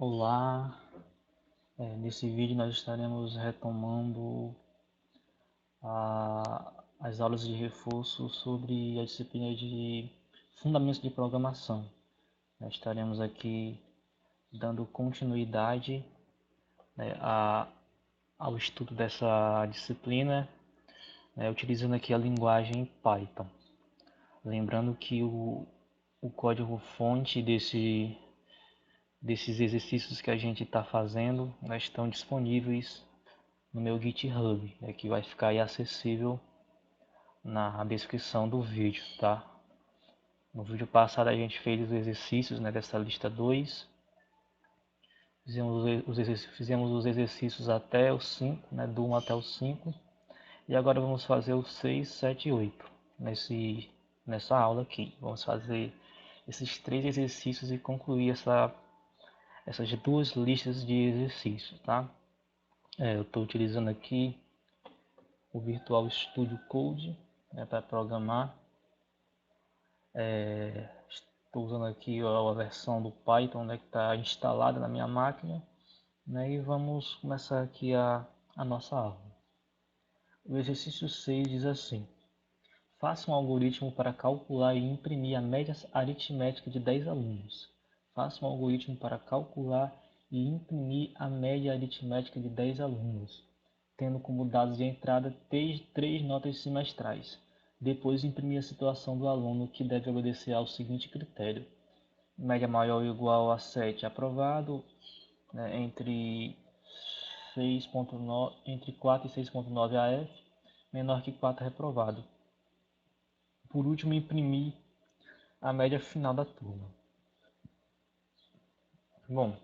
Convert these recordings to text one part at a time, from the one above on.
Olá, nesse vídeo nós estaremos retomando as aulas de reforço sobre a disciplina de Fundamentos de Programação. Nós estaremos aqui dando continuidade, né, ao estudo dessa disciplina, né, utilizando aqui a linguagem Python. Lembrando que o código-fonte desses exercícios que a gente está fazendo, né, estão disponíveis no meu GitHub, que vai ficar aí acessível na descrição do vídeo, tá? No vídeo passado a gente fez os exercícios, né, dessa lista 2. Fizemos os exercícios até o 5, né, do 1 até o 5. E agora vamos fazer o 6, 7 e 8 nessa aula aqui. Vamos fazer esses 3 exercícios e concluir essas 2 listas de exercícios, tá? Eu estou utilizando aqui o Visual Studio Code, né, para programar. Estou usando aqui a versão do Python, né, que está instalada na minha máquina, né, e vamos começar aqui a nossa aula. O exercício 6 diz assim: faça um algoritmo para calcular e imprimir a média aritmética de 10 alunos. Faça um algoritmo para calcular e imprimir a média aritmética de 10 alunos, tendo como dados de entrada 3 notas semestrais. Depois imprimir a situação do aluno, que deve obedecer ao seguinte critério: média maior ou igual a 7 aprovado, né, entre 4 e 6.9 AF, menor que 4 reprovado. Por último, imprimir a média final da turma. Bom,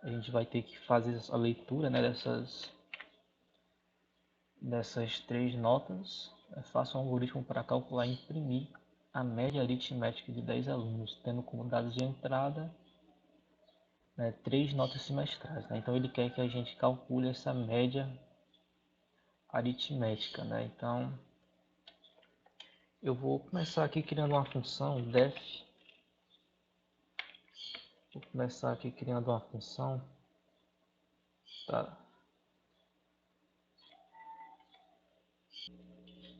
a gente vai ter que fazer a leitura, né, dessas 3 notas. Faça um algoritmo para calcular e imprimir a média aritmética de 10 alunos, tendo como dados de entrada, né, 3 notas semestrais. Né? Então ele quer que a gente calcule essa média aritmética. Né? Então eu vou começar aqui criando uma função def. Vou começar aqui criando uma função. Tá?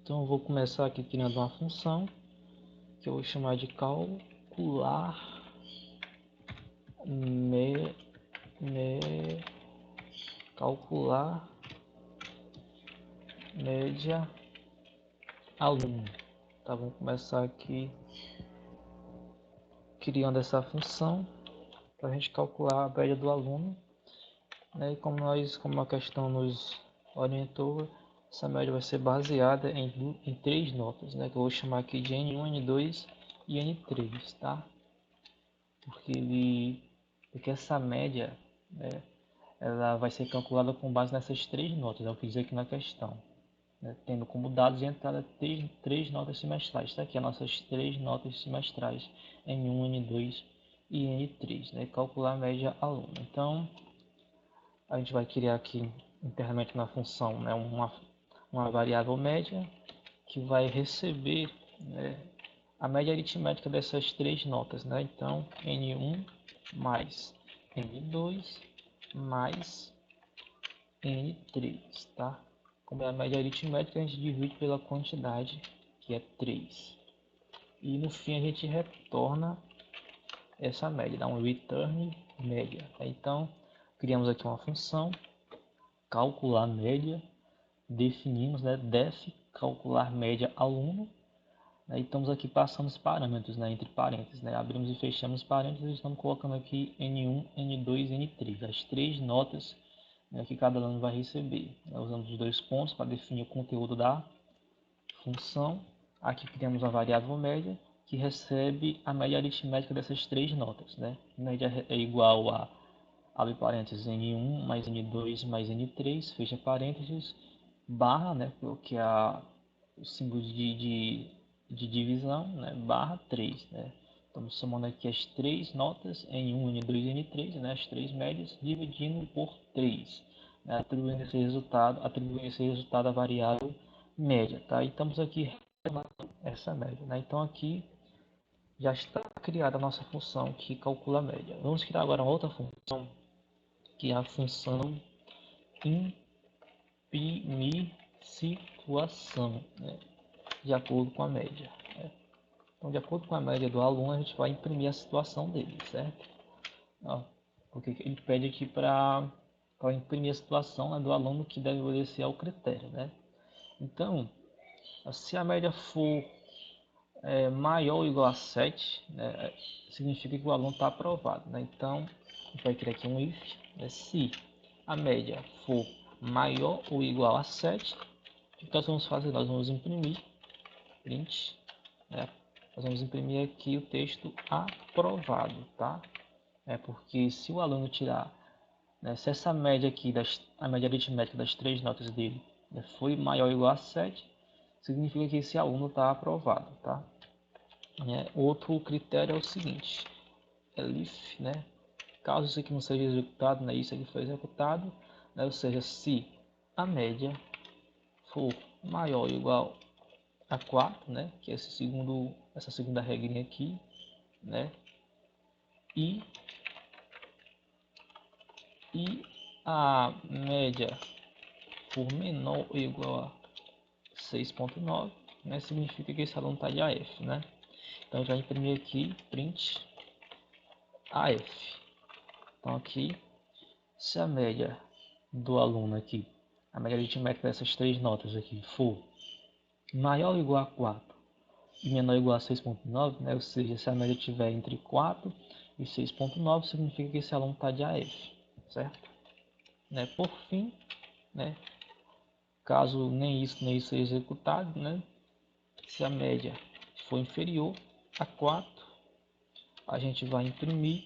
Então eu vou começar aqui criando uma função que eu vou chamar de calcular calcular média aluno. Tá, vamos começar aqui criando essa função para a gente calcular a média do aluno, né? E como a questão nos orientou, essa média vai ser baseada em 3 notas, né? Que eu vou chamar aqui de N1, N2 e N3, tá? Porque essa média, né, ela vai ser calculada com base nessas 3 notas, é o que diz aqui na questão. Né, tendo como dados de entrada 3 notas semestrais. Está aqui as nossas 3 notas semestrais, N1, N2 e N3. Né, calcular a média aluno. Então, a gente vai criar aqui internamente na função, né, uma variável média que vai receber, né, a média aritmética dessas 3 notas. Né? Então, N1 mais N2 mais N3. Tá? Como é a média aritmética, a gente divide pela quantidade, que é 3. E no fim a gente retorna essa média, dá um return média. Então, criamos aqui uma função, calcular média, definimos, né, def calcular média aluno, né, e estamos aqui passando os parâmetros, né, entre parênteses, né, abrimos e fechamos parênteses e estamos colocando aqui N1, N2 e N3, as 3 notas, né, que cada aluno vai receber. Né, usando os 2 pontos para definir o conteúdo da função. Aqui criamos a variável média, que recebe a média aritmética dessas 3 notas. Né? Média é igual a, abre parênteses, N1 mais N2 mais N3, fecha parênteses, barra, né, que é o símbolo de divisão, né, barra 3. Né? Estamos somando aqui as 3 notas, N1, N2 e N3, né, as 3 médias, dividindo por 3. Né, atribuindo esse resultado à variável média. Tá? E estamos aqui essa média. Né? Então aqui já está criada a nossa função que calcula a média. Vamos criar agora uma outra função, que é a função imprimir situação, né, de acordo com a média, né? Então, de acordo com a média do aluno, a gente vai imprimir a situação dele, certo? Ó, porque ele pede aqui para imprimir a situação, né, do aluno que deve obedecer ao critério, né? Então, se a média for maior ou igual a 7, né, significa que o aluno está aprovado, né? Então, a gente vai criar aqui um if, né, se a média for maior ou igual a 7, o que nós vamos fazer? Nós vamos imprimir print, né? Nós vamos imprimir aqui o texto aprovado, tá? Porque se o aluno tirar, né, se essa média aqui, a média aritmética das três notas dele, né, foi maior ou igual a 7, significa que esse aluno está aprovado, tá? Outro critério é o seguinte, elif, né? Caso isso aqui não seja executado, né, isso aqui foi executado, né, ou seja, se a média for maior ou igual a 4, né, que é essa segunda regrinha aqui, né, e a média for menor ou igual a 6.9, né, significa que esse aluno está de AF, né? Então já imprimi aqui print AF. Então aqui, se a média do aluno aqui, a média aritmética dessas três notas aqui for maior ou igual a 4 e menor ou igual a 6.9, né, ou seja, se a média estiver entre 4 e 6.9, significa que esse aluno está de AF, certo? Né, por fim, né, caso nem isso seja executado, né, se a média for inferior a 4, a gente vai imprimir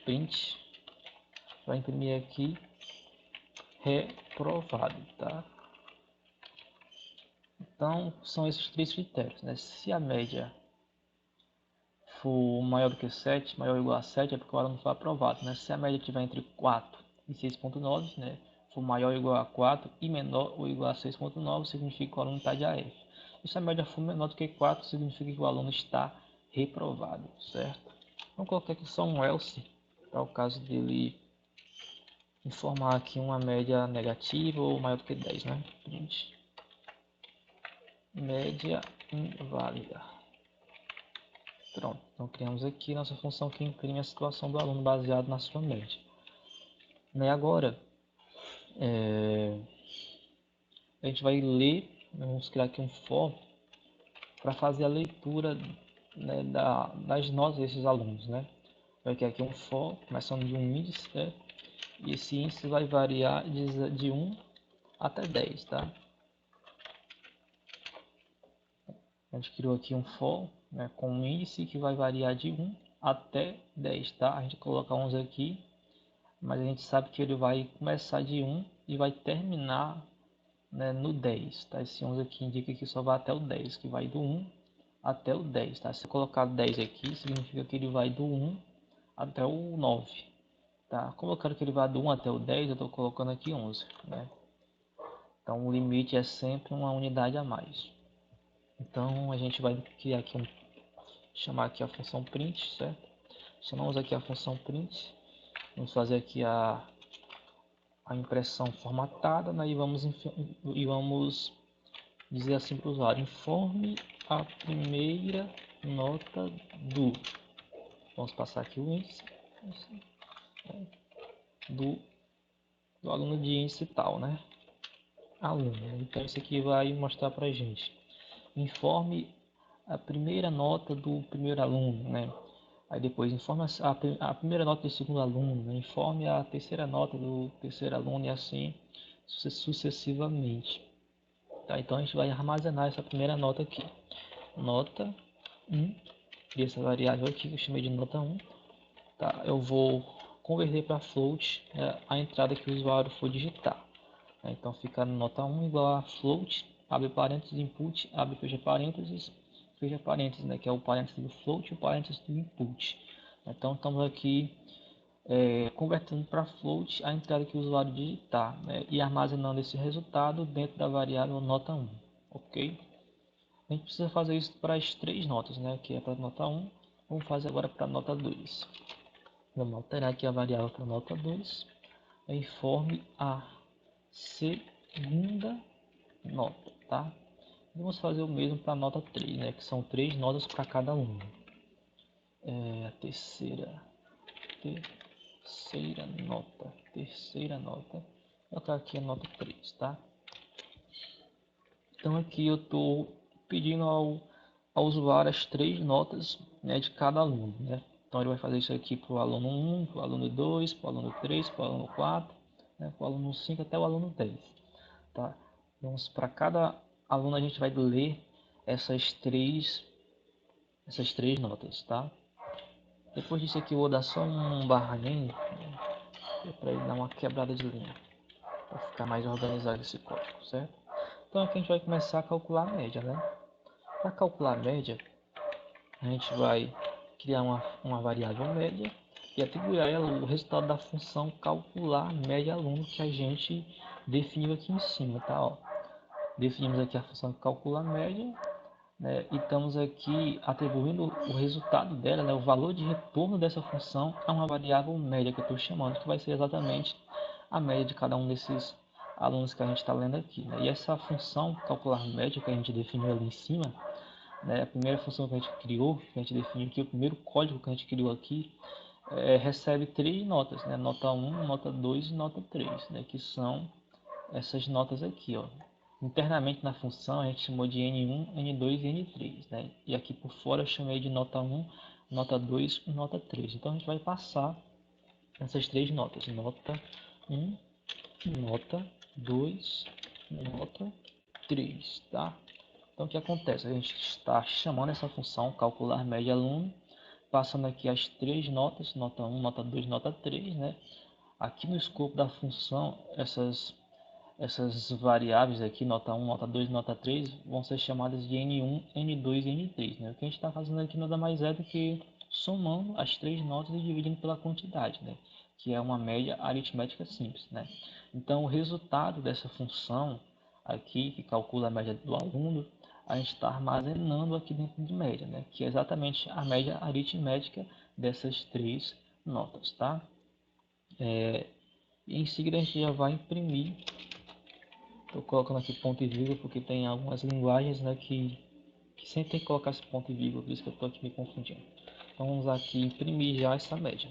print, vai imprimir aqui reprovado, tá? Então são esses três critérios, né? Se a média for maior do que 7, maior ou igual a 7, é porque o aluno foi aprovado, né? Se a média estiver entre 4 e 6.9, né, for maior ou igual a 4 e menor ou igual a 6.9, significa que o aluno está de AF. E se a média for menor do que 4, significa que o aluno está reprovado, certo? Vamos colocar aqui só um else, para o caso dele informar aqui uma média negativa ou maior do que 10, né? Print média inválida. Pronto, então criamos aqui nossa função que imprime a situação do aluno baseado na sua média. Né, agora, a gente vai ler, vamos criar aqui um for para fazer a leitura, né, das notas desses alunos, né? Vai criar aqui um for, começando de um índice, né? E esse índice vai variar de 1 até 10, tá? A gente criou aqui um for, né, com um índice que vai variar de 1 até 10, tá? A gente coloca 11 aqui, mas a gente sabe que ele vai começar de 1 e vai terminar, né, no 10, tá? Esse 11 aqui indica que só vai até o 10, que vai do 1 até o 10, tá? Se eu colocar 10 aqui, significa que ele vai do 1 até o 9, tá? Como eu quero que ele vá do 1 até o 10, eu estou colocando aqui 11, né? Então o limite é sempre uma unidade a mais. Então a gente vai criar aqui chamar aqui a função print, certo? Chamamos aqui a função print, vamos fazer aqui a impressão formatada, né? E vamos dizer assim para o usuário: informe a primeira nota do, vamos passar aqui o índice do aluno de índice tal, né? Aluno. Então isso aqui vai mostrar para a gente: informe a primeira nota do primeiro aluno, né? Aí depois informe a primeira nota do segundo aluno, né? Informe a terceira nota do terceiro aluno e assim sucessivamente. Tá? Então a gente vai armazenar essa primeira nota aqui. Nota 1, e essa variável aqui que eu chamei de nota 1. Tá? Eu vou converter para float, a entrada que o usuário for digitar. Então fica nota 1 igual a float, abre parênteses, input, abre fecha parênteses, né, que é o parênteses do float e o parênteses do input. Então estamos aqui convertendo para float a entrada que o usuário digitar, né, e armazenando esse resultado dentro da variável nota 1, ok? A gente precisa fazer isso para as três notas, né? Que é para nota 1. Vamos fazer agora para nota 2. Vamos alterar aqui a variável para nota 2. Informe a segunda nota, tá? Vamos fazer o mesmo para a nota 3, né? Que são três notas para cada aluno. A terceira nota. Vou colocar aqui a nota 3, tá? Então aqui eu estou pedindo ao usuário as três notas, né, de cada aluno, né? Então ele vai fazer isso aqui para o aluno 1, para o aluno 2, para o aluno 3, para o aluno 4, né, para o aluno 5 até o aluno 10. Tá? Então para cada aluno a gente vai ler essas três notas, tá? Depois disso aqui eu vou dar só um barra name, para ele dar uma quebrada de linha, para ficar mais organizado esse código, certo? Então aqui a gente vai começar a calcular a média, né? Para calcular a média, a gente vai criar uma variável média e atribuir a ela o resultado da função calcular média aluno que a gente definiu aqui em cima, tá? Ó, definimos aqui a função que calcula a média, né? E estamos aqui atribuindo o resultado dela, né? O valor de retorno dessa função a uma variável média que eu estou chamando, que vai ser exatamente a média de cada um desses alunos que a gente está lendo aqui, né? E essa função calcular média que a gente definiu ali em cima, né, a primeira função que a gente criou, que a gente definiu aqui, o primeiro código que a gente criou aqui, recebe três notas, né, nota 1, nota 2 e nota 3, né, que são essas notas aqui. Ó. Internamente na função a gente chamou de N1, N2 e N3, né, e aqui por fora eu chamei de nota 1, nota 2 e nota 3. Então a gente vai passar essas três notas, nota 1, nota 2, nota 3, tá? Então o que acontece? A gente está chamando essa função calcular média aluno, passando aqui as três notas, nota 1, nota 2, nota 3, né? Aqui no escopo da função, essas variáveis aqui, nota 1, nota 2, nota 3, vão ser chamadas de N1, N2 e N3, né? O que a gente está fazendo aqui nada mais é do que somando as três notas e dividindo pela quantidade, né? Que é uma média aritmética simples, né? Então o resultado dessa função aqui, que calcula a média do aluno, a gente está armazenando aqui dentro de média, né? Que é exatamente a média aritmética dessas três notas, tá? E em seguida a gente já vai imprimir. Estou colocando aqui ponto e vírgula porque tem algumas linguagens, né, que sempre tem que colocar esse ponto e vírgula, por isso que eu estou aqui me confundindo. Então vamos aqui imprimir já essa média.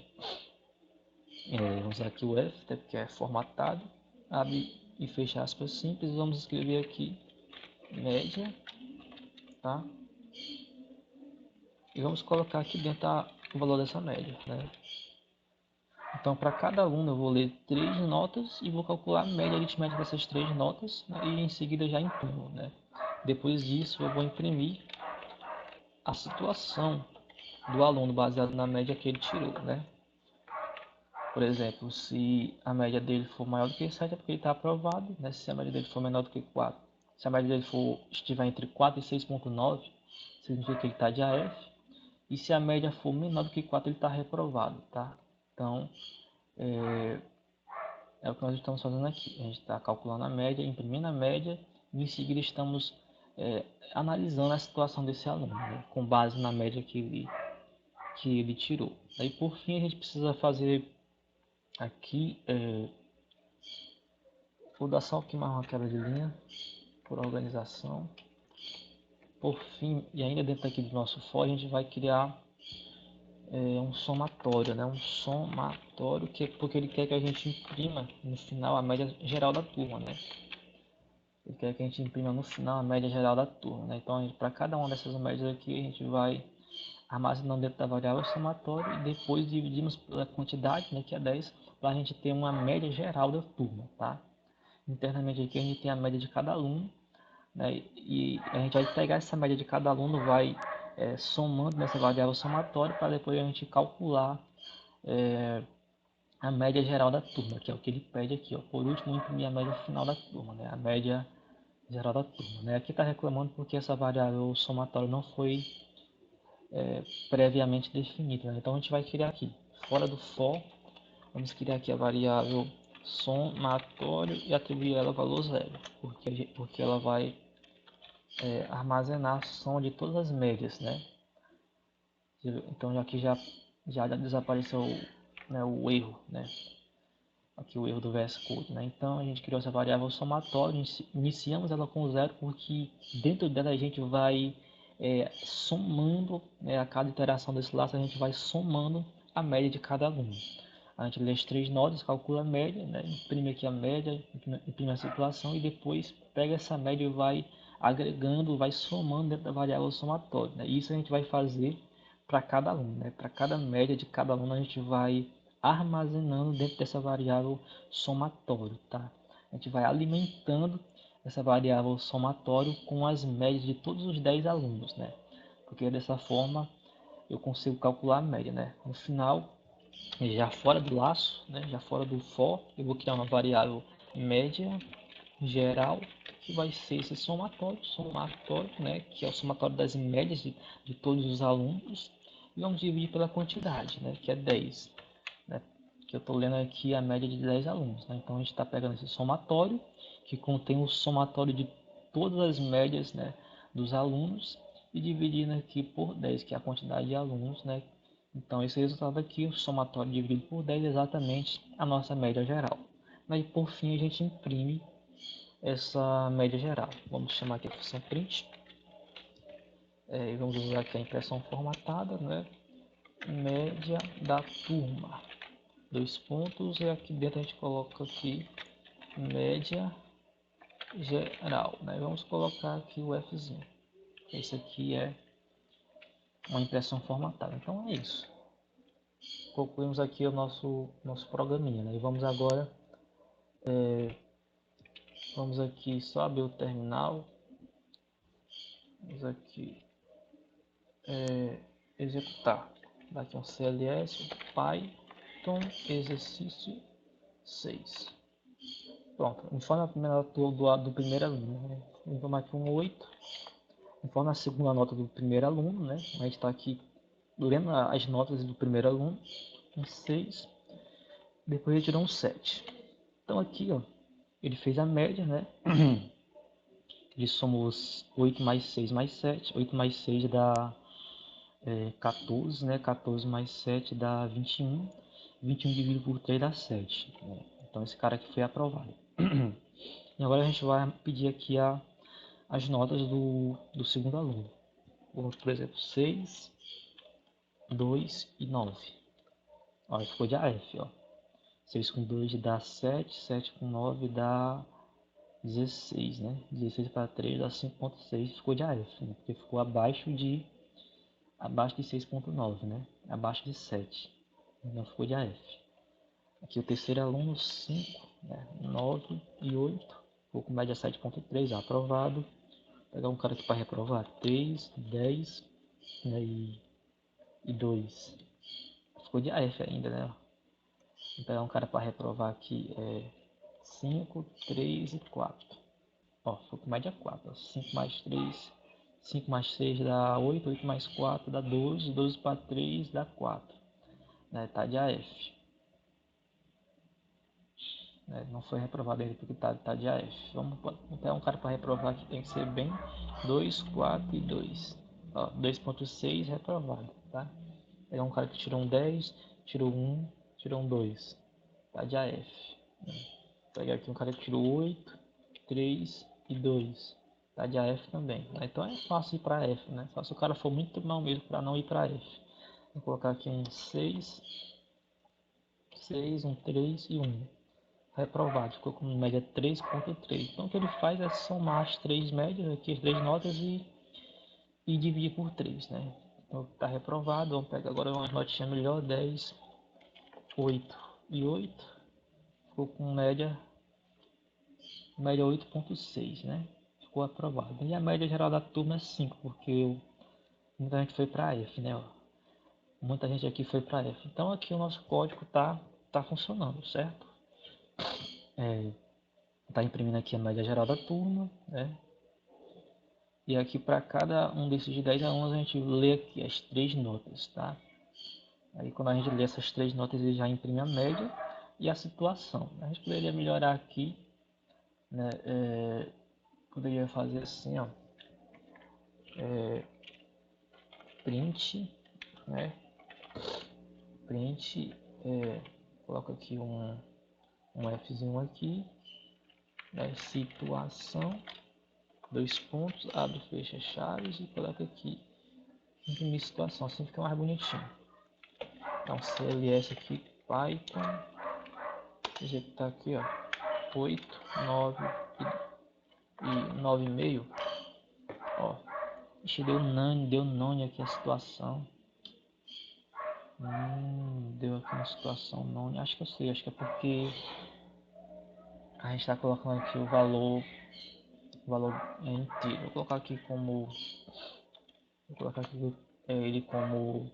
Vamos usar aqui o F, até porque é formatado, abre e fecha aspas simples, vamos escrever aqui média, tá? E vamos colocar aqui dentro o valor dessa média, né? Então, para cada aluno, eu vou ler três notas e vou calcular a média aritmética dessas três notas, né? E em seguida já imprimo, né? Depois disso, eu vou imprimir a situação do aluno baseado na média que ele tirou, né? Por exemplo, se a média dele for maior do que 7 é porque ele está aprovado, né? Se a média dele for menor do que 4, se a média dele estiver entre 4 e 6,9, significa que ele está de AF. E se a média for menor do que 4, ele está reprovado, tá? Então, é o que nós estamos fazendo aqui. A gente está calculando a média, imprimindo a média e em seguida estamos analisando a situação desse aluno, né? Com base na média que ele tirou. Aí por fim a gente precisa fazer aqui, vou dar só aqui mais uma quebra de linha por organização. Por fim, e ainda dentro aqui do nosso for, a gente vai criar um somatório, né? Um somatório porque ele quer que a gente imprima no final a média geral da turma, né? Ele quer que a gente imprima no final a média geral da turma, né? Então para cada uma dessas médias aqui a gente vai armazenando dentro da variável somatório e depois dividimos pela quantidade, né, que é 10, para a gente ter uma média geral da turma, tá? Internamente aqui a gente tem a média de cada aluno, né, e a gente vai pegar essa média de cada aluno, vai somando nessa variável somatória para depois a gente calcular a média geral da turma, que é o que ele pede aqui, ó. Por último, imprimir a média final da turma, né, a média geral da turma, né? Aqui está reclamando porque essa variável somatória não foi previamente definida, né? Então a gente vai criar aqui, fora do for, vamos criar aqui a variável somatório e atribuir ela valor zero, porque ela vai armazenar a soma de todas as médias, né? Então aqui já desapareceu, né, o erro, né? Aqui o erro do VS Code, né? Então a gente criou essa variável somatória, iniciamos ela com zero porque dentro dela a gente vai somando, né, a cada iteração desse laço a gente vai somando a média de cada aluno. A gente lê as três notas, calcula a média, né, imprime aqui a média, imprime a situação e depois pega essa média e vai agregando, vai somando dentro da variável somatória, né? Isso a gente vai fazer para cada aluno, né? Para cada média de cada aluno a gente vai armazenando dentro dessa variável somatório, tá? A gente vai alimentando essa variável somatório com as médias de todos os 10 alunos, né? Porque dessa forma eu consigo calcular a média, né? No final, já fora do laço, né? Já fora do for, eu vou criar uma variável média geral que vai ser esse somatório, né? Que é o somatório das médias de todos os alunos e vamos dividir pela quantidade, né? Que é 10, né? Que eu estou lendo aqui a média de 10 alunos, né? Então a gente está pegando esse somatório que contém o somatório de todas as médias, né, dos alunos e dividindo aqui por 10, que é a quantidade de alunos, né? Então esse resultado aqui, o somatório dividido por 10 é exatamente a nossa média geral. Aí por fim a gente imprime essa média geral. Vamos chamar aqui a função print. E vamos usar aqui a impressão formatada, né? Média da turma. Dois pontos e aqui dentro a gente coloca aqui média geral, né? Vamos colocar aqui o Fzinho. Esse aqui é uma impressão formatada. Então é isso. Concluímos aqui o nosso programinha, né? E vamos agora vamos aqui só abrir o terminal. Vamos aqui executar. Daqui um CLS Python exercício 6. Pronto, informa a primeira nota do primeiro aluno, né? Informa aqui um 8. Informa a segunda nota do primeiro aluno, né? A gente está aqui lendo as notas do primeiro aluno, um 6. Depois ele tirou um 7. Então aqui, ó, ele fez a média, né? Ele somou 8 mais 6 mais 7. 8 mais 6 dá 14, né? 14 mais 7 dá 21. 21 dividido por 3 dá 7. Né? Então esse cara aqui foi aprovado. E agora a gente vai pedir aqui as notas do segundo aluno. Vamos, por exemplo, 6, 2 e 9. Ó, ficou de AF, ó. 6 com 2 dá 7, 7 com 9 dá 16, né? 16 para 3 dá 5.6, ficou de AF, né? Porque ficou abaixo de 6.9, né? Abaixo de 7, não ficou de AF. Aqui o terceiro aluno, 5, né? 9 e 8, ficou com média 7.3, aprovado. Vou pegar um cara aqui para reprovar, 3, 10, né? E 2, ficou de AF ainda, né? Vou pegar um cara para reprovar aqui, 5, 3 e 4. Ó, ficou com média 4. 5 mais 3, 5 mais 6 dá 8, 8 mais 4 dá 12, 12 para 3 dá 4. Né? Tá de AF. Né? Não foi reprovado ainda porque tá de AF. Vamos pegar um cara para reprovar que tem que ser bem 2, 4 e 2. Ó, 2.6 reprovado, tá? Pegar um cara que tirou um 10, tirou 1, tirou um 2. Tá de AF. Né? Pegar aqui um cara que tirou 8, 3 e 2. Tá de AF também. Né? Então é fácil ir para F, né? Só se o cara for muito mal mesmo para não ir para F. Vou colocar aqui um 6, 6, um 3 e 1. Reprovado, ficou com média 3.3. Então o que ele faz é somar as três médias, aqui as três notas e dividir por 3, né? Então tá reprovado, vamos pegar agora uma notinha melhor, 10, 8 e 8. Ficou com média 8.6, né? Ficou aprovado. E a média geral da turma é 5, porque muita gente foi para F, né? Muita gente aqui foi para F. Então aqui o nosso código tá funcionando, certo? Tá imprimindo aqui a média geral da turma, né? E aqui para cada um desses 10 alunos a gente lê aqui as três notas, tá? Aí quando a gente lê essas três notas ele já imprime a média e a situação. A gente poderia melhorar aqui, né? Poderia fazer assim, ó. print, né? Print, coloca aqui um Fzinho aqui, né? Situação, dois pontos, abre, fecha chaves e coloca aqui imprimir situação, assim fica mais bonitinho. Então CLS aqui, Python, executar aqui, ó, 8, 9 e 9,5, ó, deu none aqui a situação. Deu aqui uma situação none, acho que eu sei, acho que é porque a gente está colocando aqui o valor inteiro. Vou colocar aqui ele como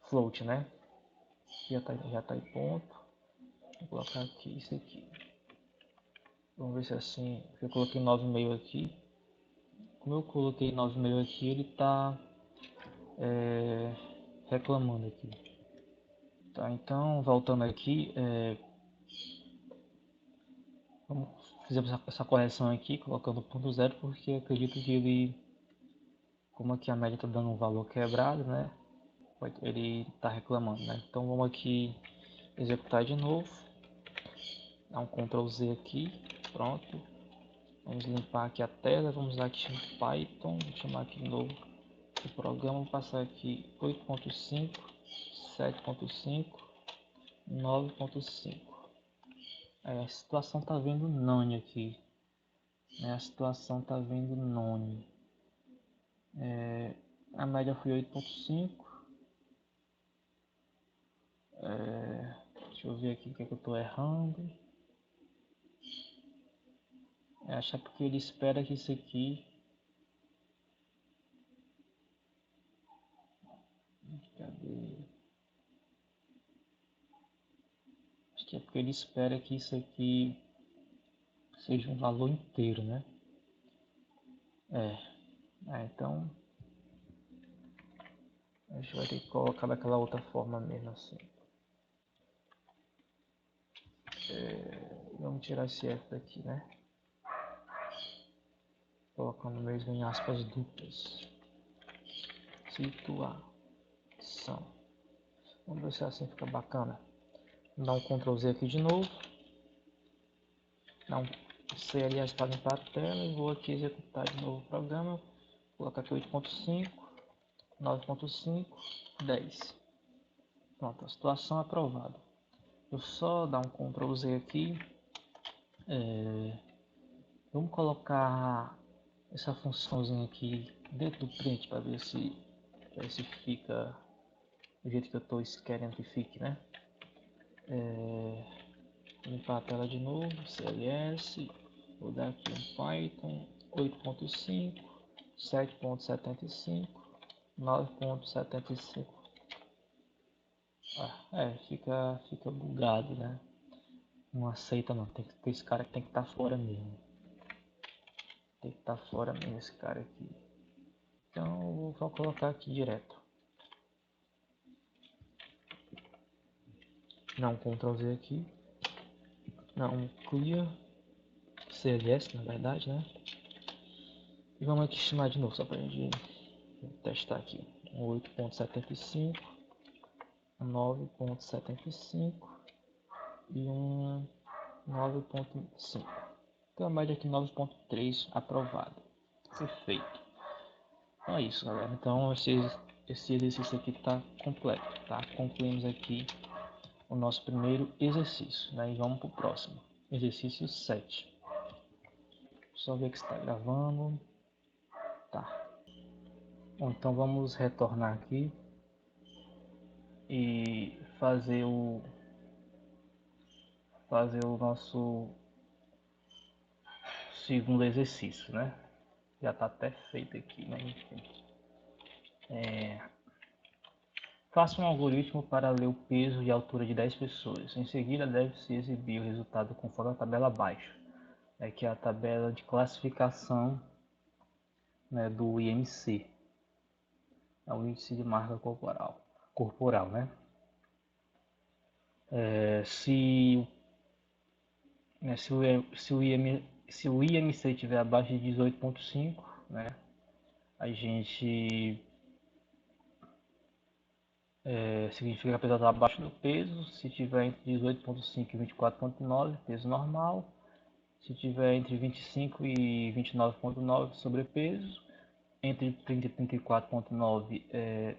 float, né? Já tá em ponto. Vou colocar aqui isso aqui. Vamos ver se é assim. Eu coloquei 9,5 aqui. Como eu coloquei 9,5 aqui, ele tá reclamando aqui. Tá, então voltando aqui, fizemos essa correção aqui, colocando ponto zero, porque acredito que ele, como aqui a média está dando um valor quebrado, né? Ele está reclamando, né? Então vamos aqui executar de novo, dar um Ctrl Z aqui, pronto. Vamos limpar aqui a tela, vamos usar aqui Python, vou chamar aqui de novo o programa, vou passar aqui 8.5, 7.5, 9.5. A situação tá vendo none aqui, né? A situação tá vendo none. A média foi 8.5. Deixa eu ver aqui o que, é que eu tô errando. Acho que é porque ele espera que isso aqui. Cadê? Acho que é porque ele espera que isso aqui seja um valor inteiro, né? Então a gente vai ter que colocar daquela outra forma mesmo assim. Vamos tirar esse F daqui, né? Colocando mesmo em aspas duplas. Situação. Vamos ver se assim fica bacana. Vou dar um Ctrl Z aqui de novo. Dar um CLS para limpar a tela e vou aqui executar de novo o programa. Vou colocar aqui 8.5, 9.5, 10. Pronto, a situação é aprovada. Vou só dar um Ctrl Z aqui. Vamos colocar essa funçãozinha aqui dentro do print para ver se fica do jeito que eu estou querendo que fique, né? Limpar a tela de novo, CLS, vou dar aqui um Python 8.5, 7.75, 9.75. Fica bugado, né? Não aceita não, esse cara tem que estar fora mesmo. Tem que estar fora mesmo esse cara aqui. Então eu vou só colocar aqui direto. Não, Ctrl Z aqui. Não, clear CLS na verdade, né? E vamos aqui chamar de novo só pra gente testar aqui. Um 8.75, um 9.75 e um 9.5. Então a média aqui 9.3 aprovado. Perfeito. Então é isso, galera. Então esse exercício aqui está completo, tá? Concluímos aqui o nosso primeiro exercício, né? E vamos para o próximo. Exercício 7. Só ver que está gravando. Tá. Bom, então vamos retornar aqui e fazer o nosso segundo exercício, né? Já está até feito aqui, né? Enfim. Faça um algoritmo para ler o peso e a altura de 10 pessoas. Em seguida, deve-se exibir o resultado conforme a tabela abaixo, que é a tabela de classificação, né, do IMC, é o índice de massa corporal, né? Se o IMC estiver abaixo de 18,5, né, a gente significa que a pessoa está abaixo do peso. Se tiver entre 18,5 e 24,9, peso normal. Se tiver entre 25 e 29,9, sobrepeso. Entre 30 e 34,9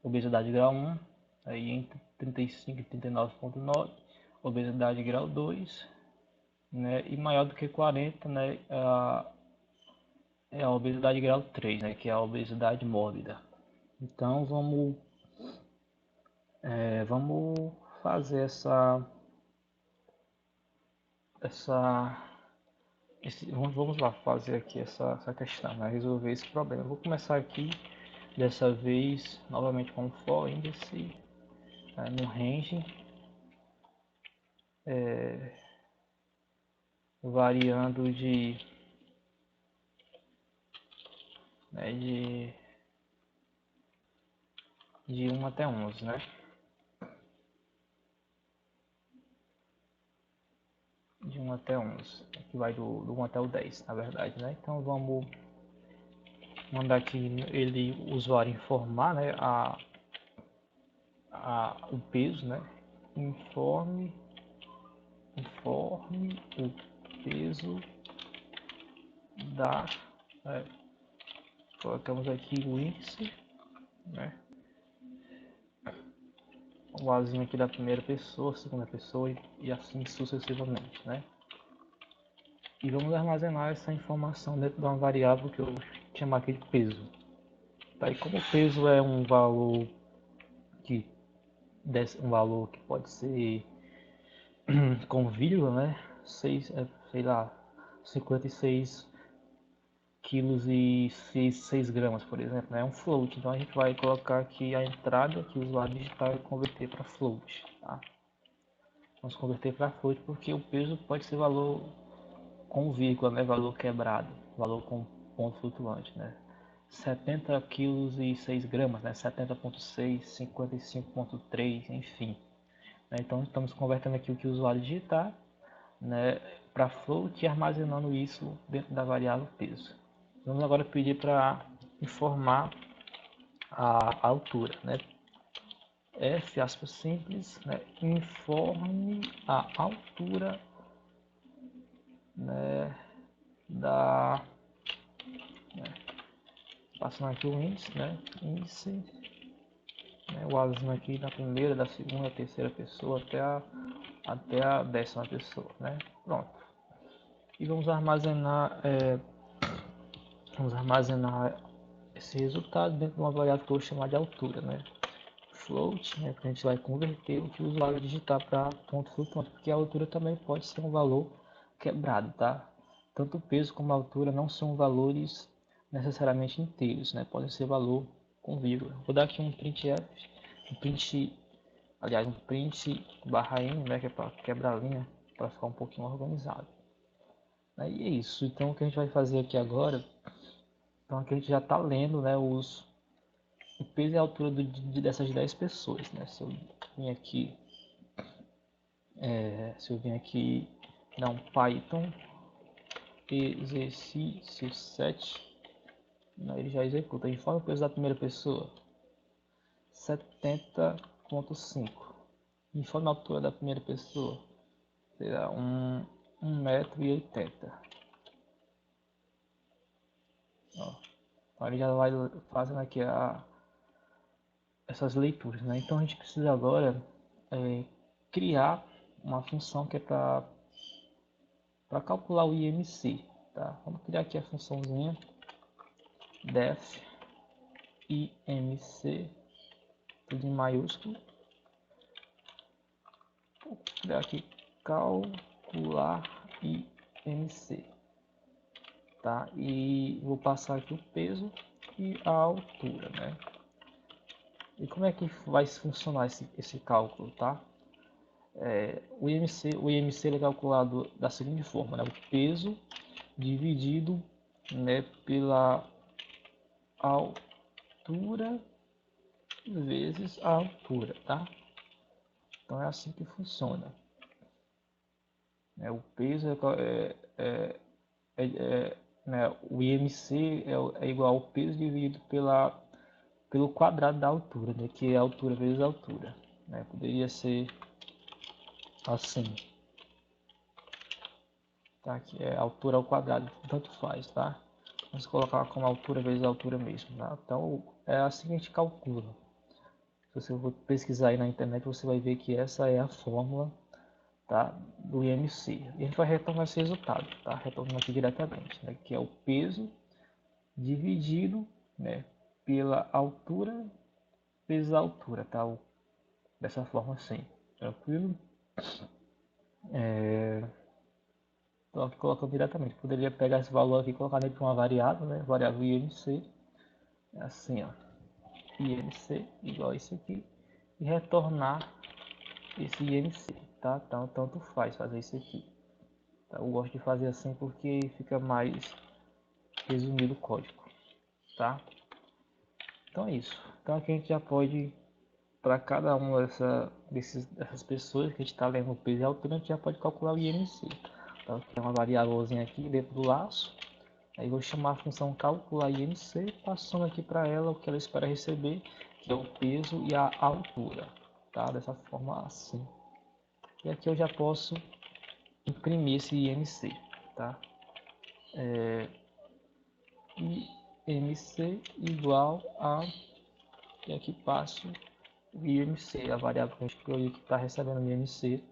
obesidade grau 1. Aí entre 35 e 39,9, obesidade grau 2, né? E maior do que 40, né? É a obesidade grau 3, né? Que é a obesidade mórbida. Então vamos fazer vamos lá fazer aqui essa questão, né? Resolver esse problema. Eu vou começar aqui dessa vez novamente com o for índice no range, variando né, de 1 até 11, né? De 1 até 11, que vai do 1 até o 10, na verdade, né? Então vamos mandar aqui o usuário informar, né, o peso, né? Informe o peso da... colocamos aqui o índice, né? O Azinho aqui da primeira pessoa, segunda pessoa e assim sucessivamente, né? E vamos armazenar essa informação dentro de uma variável que eu chamo aqui de peso. Tá? E como o peso é um valor que pode ser com vírgula, né? 6, sei lá, 56 quilos e 6 gramas, por exemplo, né? É um float. Então a gente vai colocar aqui a entrada que o usuário digital e converter para float, tá? Vamos converter para float porque o peso pode ser valor com vírgula, né? Valor quebrado, valor com ponto flutuante, né? 70 quilos e 6 gramas, né? 70,6, 55,3, enfim. Então estamos convertendo aqui o que o usuário digitar, né, para float e armazenando isso dentro da variável peso. Vamos agora pedir para informar a altura, né? F aspas simples, né, informe a altura, né, passando aqui o índice, né, índice, né, o azinho aqui da primeira, da segunda, terceira pessoa até a 10ª pessoa, né? Pronto. E vamos armazenar esse resultado dentro de uma variável que eu vou chamar de altura, né? Float, né? Que a gente vai converter o que o usuário digitar para ponto flutuante, porque a altura também pode ser um valor quebrado, tá? Tanto o peso como a altura não são valores necessariamente inteiros, né? Podem ser valor com vírgula. Vou dar aqui um printf, um print barra n, né? Que é para quebrar a linha, para ficar um pouquinho organizado. E é isso. Então o que a gente vai fazer aqui agora, então aqui a gente já está lendo, né, o peso e a altura dessas 10 pessoas, né? Se eu vim aqui dar um Python exercício 7, né, ele já executa. Informe o peso da primeira pessoa, 70,5. Informe a altura da primeira pessoa, será 1,80 m. Então ele já vai fazendo aqui essas leituras, né? Então a gente precisa agora criar uma função que é para calcular o IMC, tá? Vamos criar aqui a funçãozinha def IMC, tudo em maiúsculo. Vou criar aqui calcular IMC, tá? E vou passar aqui o peso e a altura, né? E como é que vai funcionar esse cálculo, tá? O IMC é calculado da seguinte forma, né? O peso dividido, né, pela altura vezes a altura, tá? Então é assim que funciona. O peso né, o IMC é igual ao peso dividido pelo quadrado da altura, né, que é a altura vezes a altura. Né, poderia ser assim, tá? Que é altura ao quadrado, tanto faz, tá? Vamos colocar como altura vezes a altura mesmo, tá? Então é assim que a gente calcula. Se você for pesquisar aí na internet, você vai ver que essa é a fórmula, tá, do IMC. E a gente vai retornar esse resultado, tá? Retornando aqui diretamente, né? Que é o peso dividido, né, pela altura vezes a altura, tá? Dessa forma assim, tranquilo? Então aqui colocando diretamente. Poderia pegar esse valor aqui e colocar dentro de uma variável, né? Variável IMC, é assim, ó. IMC igual a isso aqui e retornar esse IMC, tá? Então tanto faz fazer isso aqui. Tá? Eu gosto de fazer assim porque fica mais resumido o código, tá? Então é isso. Então aqui a gente já pode, para cada uma dessas pessoas que a gente está lendo o peso e a altura, a gente já pode calcular o IMC. Então tem uma variávelzinha aqui dentro do laço. Aí vou chamar a função calcular IMC, passando aqui para ela o que ela espera receber, que é o peso e a altura, tá? Dessa forma assim. E aqui eu já posso imprimir esse IMC, tá? IMC igual a, e aqui passo o IMC, a variável que a gente escolheu que está recebendo o IMC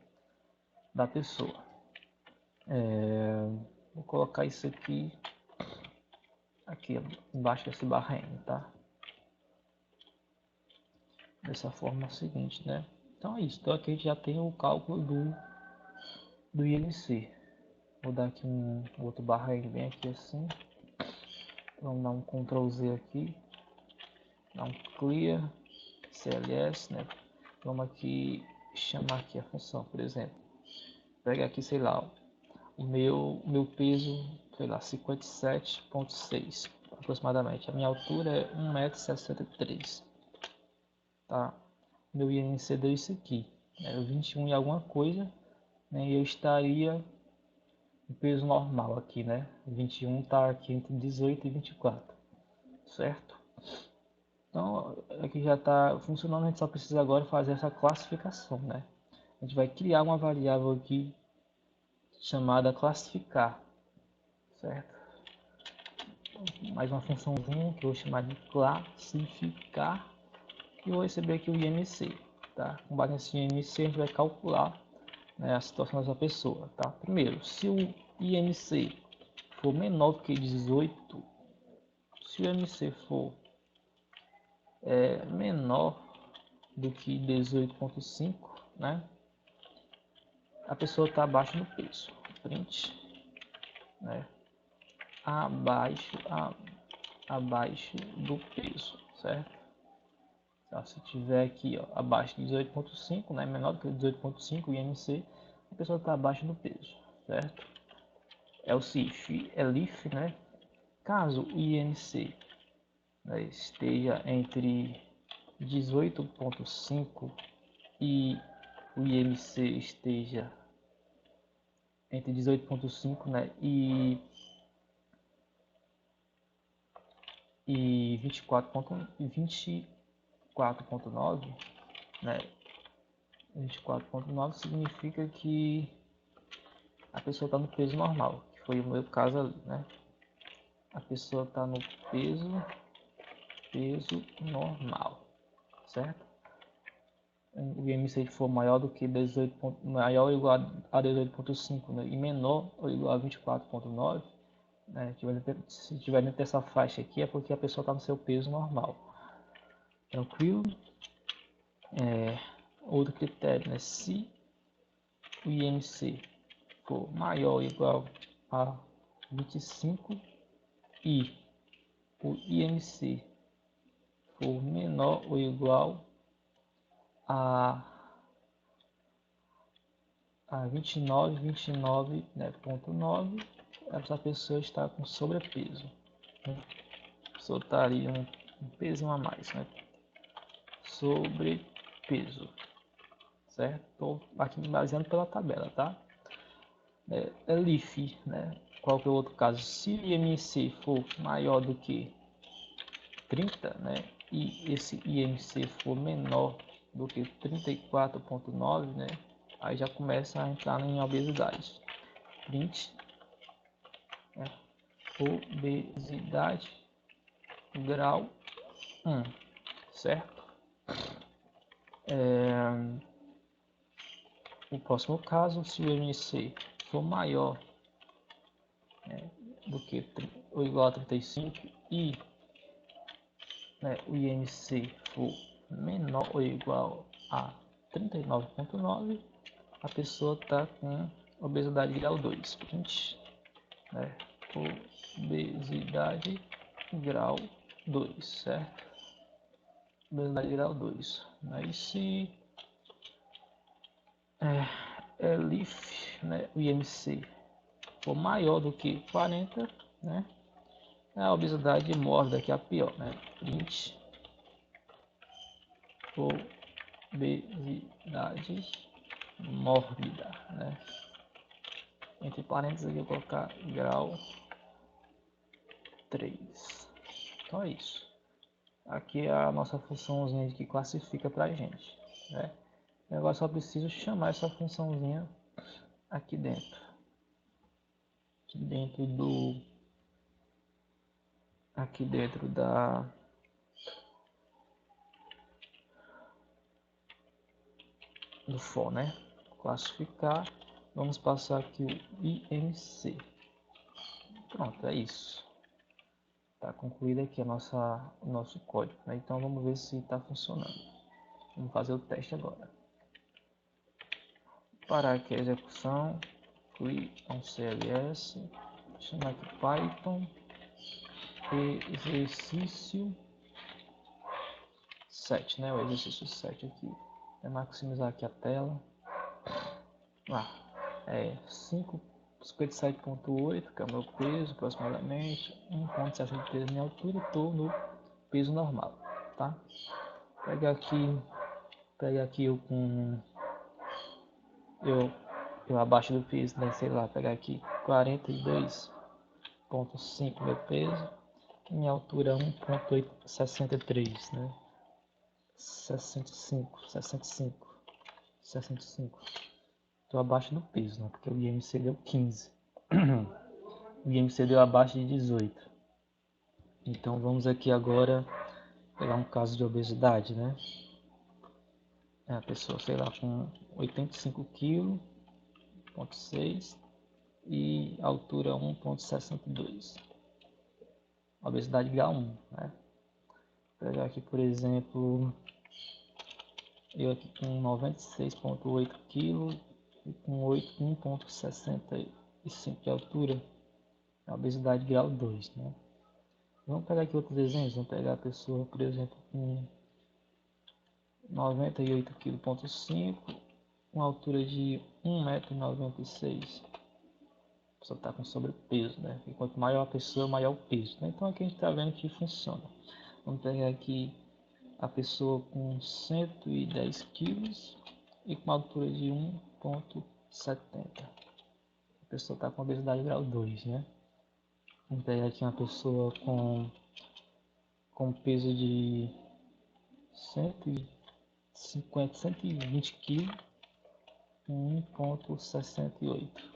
da pessoa. Vou colocar isso aqui embaixo desse barra N, tá? Dessa forma seguinte, né? Então é isso. Então aqui a gente já tem o cálculo do IMC. Vou dar aqui um outro barra N bem aqui assim. Vamos dar um Ctrl Z aqui. Dar um clear CLS, né? Vamos aqui chamar aqui a função, por exemplo. Pega aqui, sei lá, o meu peso, sei lá, 57,6 aproximadamente. A minha altura é 1,63 m, tá? Meu IMC deu isso aqui, é 21 e alguma coisa, né? E eu estaria no peso normal aqui, né? 21 está aqui entre 18 e 24, certo? Então aqui já está funcionando, a gente só precisa agora fazer essa classificação, né? A gente vai criar uma variável aqui chamada classificar, certo? Mais uma funçãozinha que eu vou chamar de classificar e vou receber aqui o IMC, tá? Com base nesse IMC a gente vai calcular, né, a situação dessa pessoa, tá? Primeiro, se o IMC for menor do que 18, se o IMC for menor do que 18,5, né? A pessoa está abaixo do peso. Print, né? Abaixo do peso, certo? Então, se tiver aqui, ó, abaixo de 18,5, né? Menor do que 18,5 o IMC, a pessoa está abaixo do peso, certo? É o CIF, é LIF, né? Caso o IMC, né, esteja entre 18,5 e o IMC esteja entre 18,5, né, e 24,9, né? 24,9 significa que a pessoa está no peso normal, que foi o meu caso ali, né? A pessoa está no peso normal, certo? O IMC for maior do que 18, maior ou igual a 18,5, né? E menor ou igual a 24,9, né? Se tiver dentro dessa faixa aqui é porque a pessoa está no seu peso normal. Tranquilo? Outro critério, né? Se o IMC for maior ou igual a 25 e o IMC for menor ou igual a 29, né, ponto 9, essa pessoa está com sobrepeso, né? A pessoa estaria um peso a mais, né? Sobrepeso, certo? Estou aqui me baseando pela tabela, tá? É LIF, né? qual que é o outro caso? Se o IMC for maior do que 30, né, e esse IMC for menor do que 34,9, né, aí já começa a entrar em obesidade. Print, né, obesidade, grau 1, certo? O próximo caso, se o IMC for maior, né, do que ou igual a 35 e, né, o IMC for menor ou igual a 39,9, a pessoa está com obesidade grau 2. Né, obesidade grau 2, certo? Obesidade grau 2. Aí se LIF, né, o IMC for maior do que 40, né, a obesidade mórbida, que é a pior, né? Print obesidade mórbida, né? Entre parênteses aqui eu vou colocar grau 3. Então é isso. Aqui é a nossa funçãozinha que classifica pra gente, né? Eu agora só preciso chamar essa funçãozinha aqui dentro. Aqui dentro do for, né? Classificar. Vamos passar aqui o IMC. Pronto, é isso. Está concluído aqui o nosso código, né? Então vamos ver se está funcionando. Vamos fazer o teste agora. Parar aqui a execução, clique on CLS, chamar aqui Python, exercício 7, né? O exercício 7 aqui. É maximizar aqui a tela. É 57,8, que é o meu peso aproximadamente, 1,63 minha altura, estou no peso normal, tá? Pegar aqui eu abaixo do peso, né? Sei lá, pegar aqui 42,5 meu peso, minha altura é 1,63, né? 65. Estou abaixo do peso, né? Porque o IMC deu 15. O IMC deu abaixo de 18. Então vamos aqui agora pegar um caso de obesidade, né? A pessoa, sei lá, com 85 kg, 0,6 e altura 1,62. Obesidade grau 1, né? Vou pegar aqui, por exemplo, eu aqui com 96,8 kg e com 1,65 de altura. Obesidade grau 2, né? Vamos pegar aqui outros exemplos. Vamos pegar a pessoa, por exemplo, com 98,5 kg, com altura de 1,96 m. A pessoa está com sobrepeso, né? E quanto maior a pessoa, maior o peso, né? Então aqui a gente está vendo que funciona. Vamos pegar aqui a pessoa com 110 kg e com altura de 1,70. A pessoa está com obesidade grau 2, né? Vamos pegar aqui uma pessoa com peso de 120 kg com 1,68.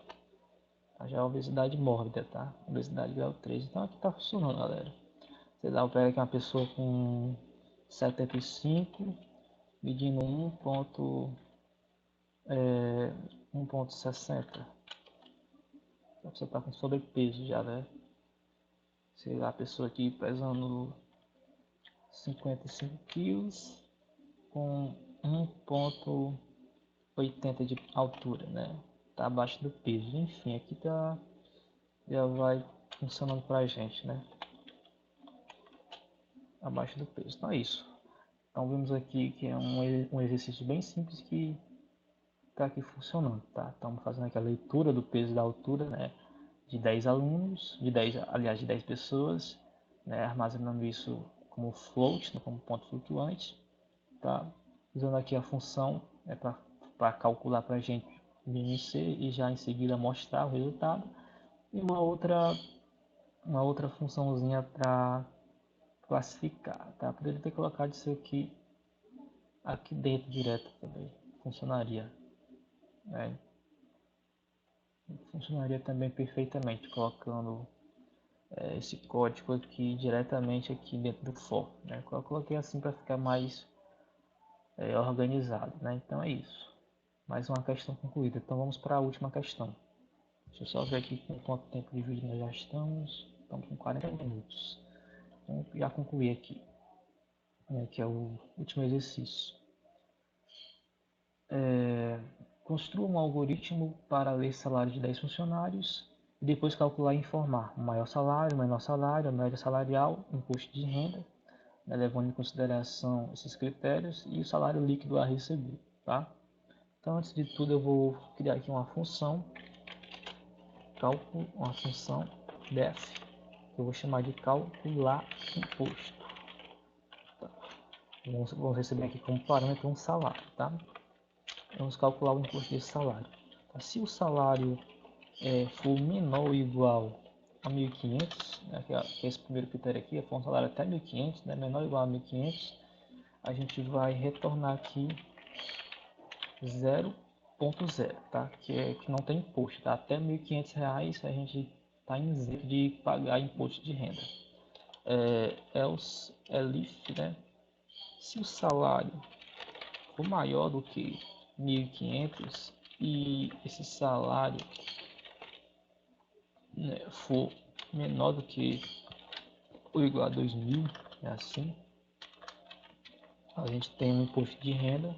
Já é obesidade mórbida, tá? Obesidade grau 3. Então aqui tá funcionando, galera. Sei lá, eu pego aqui uma pessoa com 75, medindo 1,60. A pessoa tá com sobrepeso já, né? Sei lá, a pessoa aqui pesando 55 quilos com 1,80 de altura, né? Tá abaixo do peso. Enfim, aqui já vai funcionando pra gente, né? Abaixo do peso. Então é isso. Então vimos aqui que é um exercício bem simples que está aqui funcionando, tá? Estamos fazendo aqui a leitura do peso e da altura, né? De 10 alunos, de 10 pessoas, né? Armazenando isso como float, né? Como ponto flutuante, tá? Usando aqui a função, né? Para calcular para a gente o IMC e já em seguida mostrar o resultado. E uma outra funçãozinha para classificar, tá? Poderia ter colocado isso aqui dentro direto também, funcionaria, né? Funcionaria também perfeitamente, colocando esse código aqui diretamente aqui dentro do for, né? Eu coloquei assim para ficar mais organizado, né? Então é isso. Mais uma questão concluída. Então vamos para a última questão. Deixa eu só ver aqui com quanto tempo de vídeo nós já estamos. Estamos com 40 minutos. Então já concluí aqui, né, que é o último exercício. Construa um algoritmo para ler salário de 10 funcionários e depois calcular e informar o maior salário, o menor salário, a média salarial, imposto de renda, né, levando em consideração esses critérios e o salário líquido a receber, tá? Então, antes de tudo, eu vou criar aqui uma função, cálculo, uma função def, que eu vou chamar de calcular imposto. Tá? Vamos receber aqui como parâmetro um salário, tá? Vamos calcular o imposto desse salário. Tá? Se o salário for menor ou igual a 1.500, né, que é esse primeiro critério aqui, for um salário até 1.500, né, menor ou igual a 1.500, a gente vai retornar aqui 0,0, tá? Que não tem imposto, tá? Até R$ 1.500 a gente está isento de pagar imposto de renda. Else, if, né? Se o salário for maior do que 1.500 e esse salário, né, for menor do que ou igual a 2.000, é assim, a gente tem um imposto de renda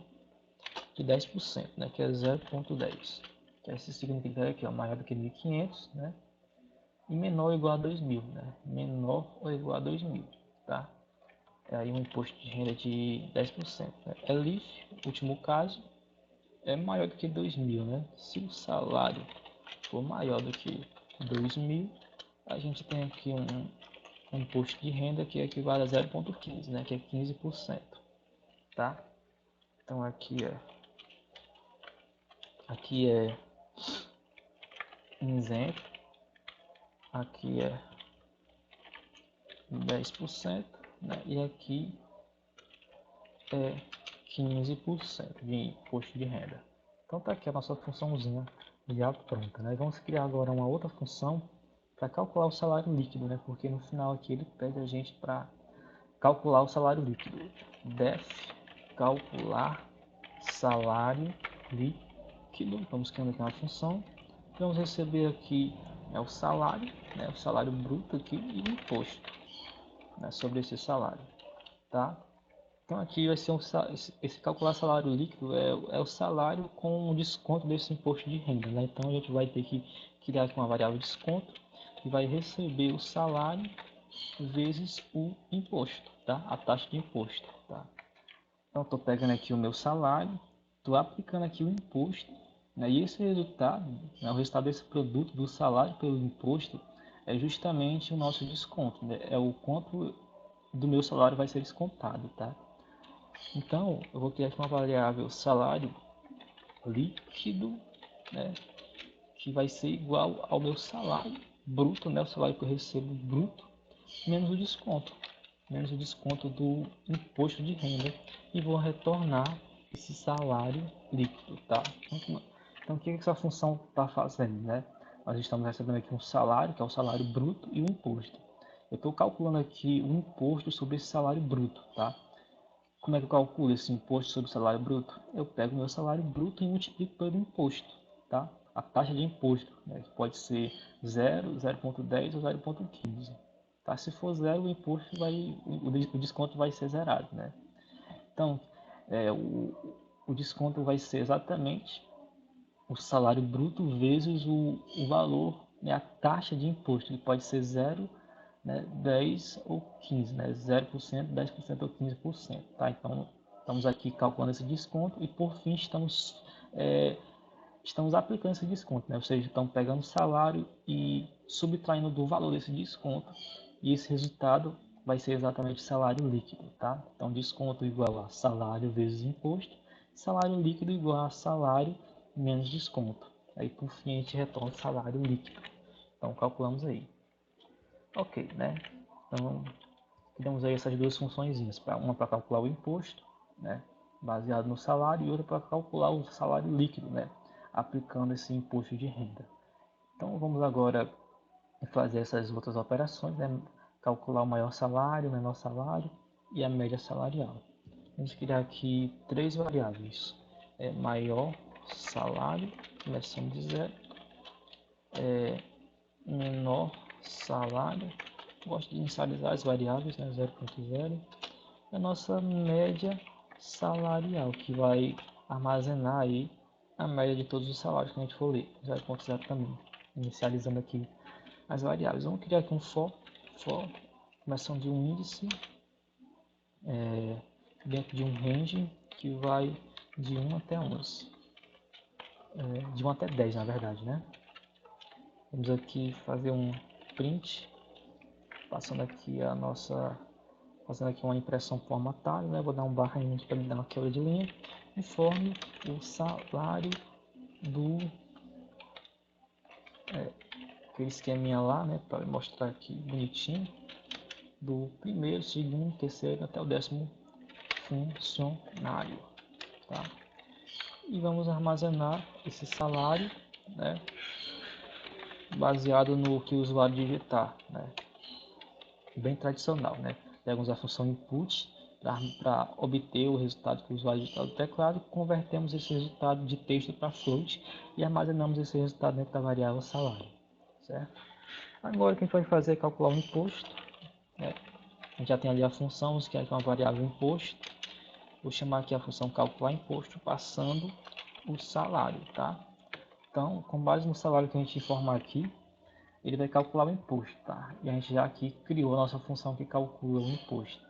de 10%, né, que é 0,10, que esse significa aqui, ó, maior do que 1.500, né, e menor ou igual a 2.000, né, menor ou igual a 2.000, tá? É aí um imposto de renda de 10%, né? Elif, último caso, é maior do que 2.000, né? Se o salário for maior do que 2.000, a gente tem aqui um imposto de renda que equivale a 0,15, né? Que é 15%, tá? Então aqui é isento, aqui é 10%, né? E aqui é 15% de imposto de renda. Então tá aqui a nossa funçãozinha já pronta, né? Vamos criar agora uma outra função para calcular o salário líquido, né? Porque no final aqui ele pede a gente para calcular o salário líquido. Def calcular salário líquido. Vamos criar aqui uma função. Vamos receber aqui o salário, né? O salário bruto aqui e o imposto, né? Sobre esse salário, tá? Então aqui vai ser esse calcular salário líquido é o salário com o desconto desse imposto de renda, né? Então a gente vai ter que criar aqui uma variável desconto que vai receber o salário vezes o imposto, tá? A taxa de imposto, tá? Então estou pegando aqui o meu salário, estou aplicando aqui o imposto, né? E esse resultado, né? O resultado desse produto do salário pelo imposto é justamente o nosso desconto, né? É o quanto do meu salário vai ser descontado, tá? Então, eu vou criar aqui uma variável salário líquido, né, que vai ser igual ao meu salário bruto, né, o salário que eu recebo bruto, menos o desconto do imposto de renda, e vou retornar esse salário líquido, tá? Então o que essa função está fazendo, né? Nós estamos recebendo aqui um salário, que é o salário bruto, e o imposto. Eu estou calculando aqui o imposto sobre esse salário bruto, tá? Como é que eu calculo esse imposto sobre o salário bruto? Eu pego o meu salário bruto e multiplico pelo imposto, tá? A taxa de imposto, né, que pode ser 0, 0,10 ou 0,15. Tá? Se for zero, o imposto o desconto vai ser zerado, né? Então, o desconto vai ser exatamente o salário bruto vezes o valor, né, a taxa de imposto, que pode ser 0, né, 10 ou 15, né, 0%, 10% ou 15%, tá? Então, estamos aqui calculando esse desconto e, por fim, estamos aplicando esse desconto, né? Ou seja, estamos pegando o salário e subtraindo do valor desse desconto, e esse resultado vai ser exatamente salário líquido, tá? Então, desconto igual a salário vezes imposto, salário líquido igual a salário menos desconto. Aí, por fim, a gente retorna o salário líquido. Então calculamos aí. Ok, né? Então criamos aí essas duas funçõezinhas, uma para calcular o imposto, né, baseado no salário, e outra para calcular o salário líquido, né, aplicando esse imposto de renda. Então vamos agora fazer essas outras operações, né, calcular o maior salário, o menor salário e a média salarial. Vamos criar aqui três variáveis: maior salário, começando de zero, menor salário, gosto de inicializar as variáveis, né, 0.0, a nossa média salarial, que vai armazenar aí a média de todos os salários que a gente for ler, 0.0 também, inicializando aqui as variáveis. Vamos criar aqui um for começando de um índice, dentro de um range que vai de 1 até 11, de 1 até 10 na verdade, né? Vamos aqui fazer um print, passando aqui a nossa, fazendo aqui uma impressão formatada, né? Vou dar um barra int para me dar uma quebra de linha, conforme o salário do aquele esqueminha lá, né? Para mostrar aqui bonitinho, do primeiro, segundo, terceiro até o 10º funcionário, tá? E vamos armazenar esse salário, né, baseado no que o usuário digitar, né, bem tradicional, né? Pegamos a função input para obter o resultado que o usuário digitar do teclado, convertemos esse resultado de texto para float e armazenamos esse resultado dentro da variável salário, certo? Agora o que a gente vai fazer é calcular o imposto, né? A gente já tem ali a função, que é uma variável imposto. Vou chamar aqui a função calcular imposto passando o salário, tá? Então, com base no salário que a gente informar aqui, ele vai calcular o imposto, tá? E a gente já aqui criou a nossa função que calcula o imposto.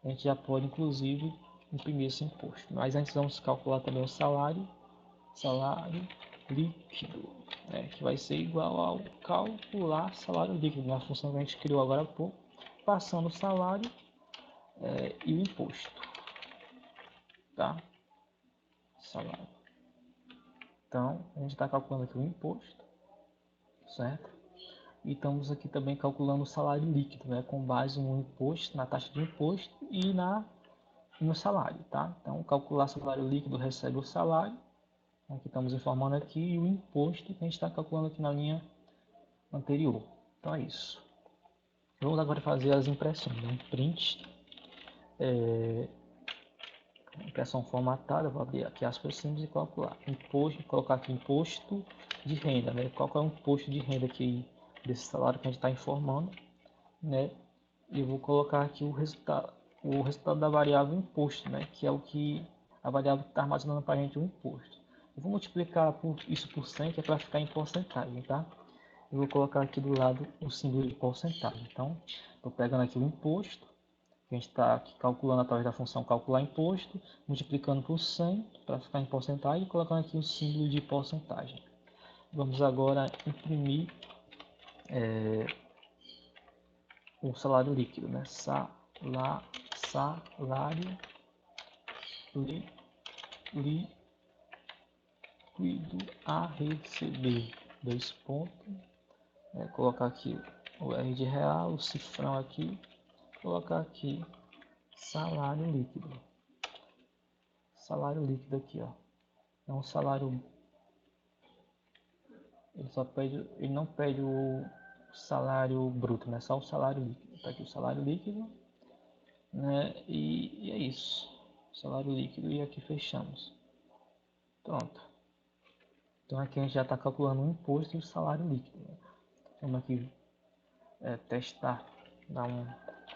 A gente já pode, inclusive, imprimir esse imposto. Mas antes vamos calcular também o salário líquido, né? Que vai ser igual ao calcular salário líquido, uma função que a gente criou agora há pouco, passando o salário e o imposto, tá? Salário. Então, a gente está calculando aqui o imposto, certo? E estamos aqui também calculando o salário líquido, né? Com base no imposto, na taxa de imposto e no salário, tá? Então, calcular salário líquido recebe o salário, que estamos informando aqui, e o imposto que a gente está calculando aqui na linha anterior. Então é isso. Vamos agora fazer as impressões, né? Print, impressão formatada, vou abrir aqui aspas simples e calcular. Imposto, colocar aqui imposto de renda, né? Qual é o imposto de renda aqui desse salário que a gente está informando, né? E vou colocar aqui o resultado da variável imposto, né? Que é o que a variável que está armazenando para a gente o imposto. Eu vou multiplicar isso por 100, que é para ficar em porcentagem, tá? Eu vou colocar aqui do lado o símbolo de porcentagem. Então, estou pegando aqui o imposto, que a gente está aqui calculando através da função calcular imposto, multiplicando por 100 para ficar em porcentagem e colocando aqui o símbolo de porcentagem. Vamos agora imprimir o salário líquido, né? Salário líquido a receber. Dois pontos. Colocar aqui o R de real, o cifrão aqui, colocar aqui salário líquido. Salário líquido aqui, ó. É um salário. Ele não pede o salário bruto, né? Só o salário líquido. Tá aqui o salário líquido, né? E é isso. Salário líquido e aqui fechamos. Pronto. Então aqui a gente já está calculando o imposto e o salário líquido. Né? Vamos aqui testar, dar um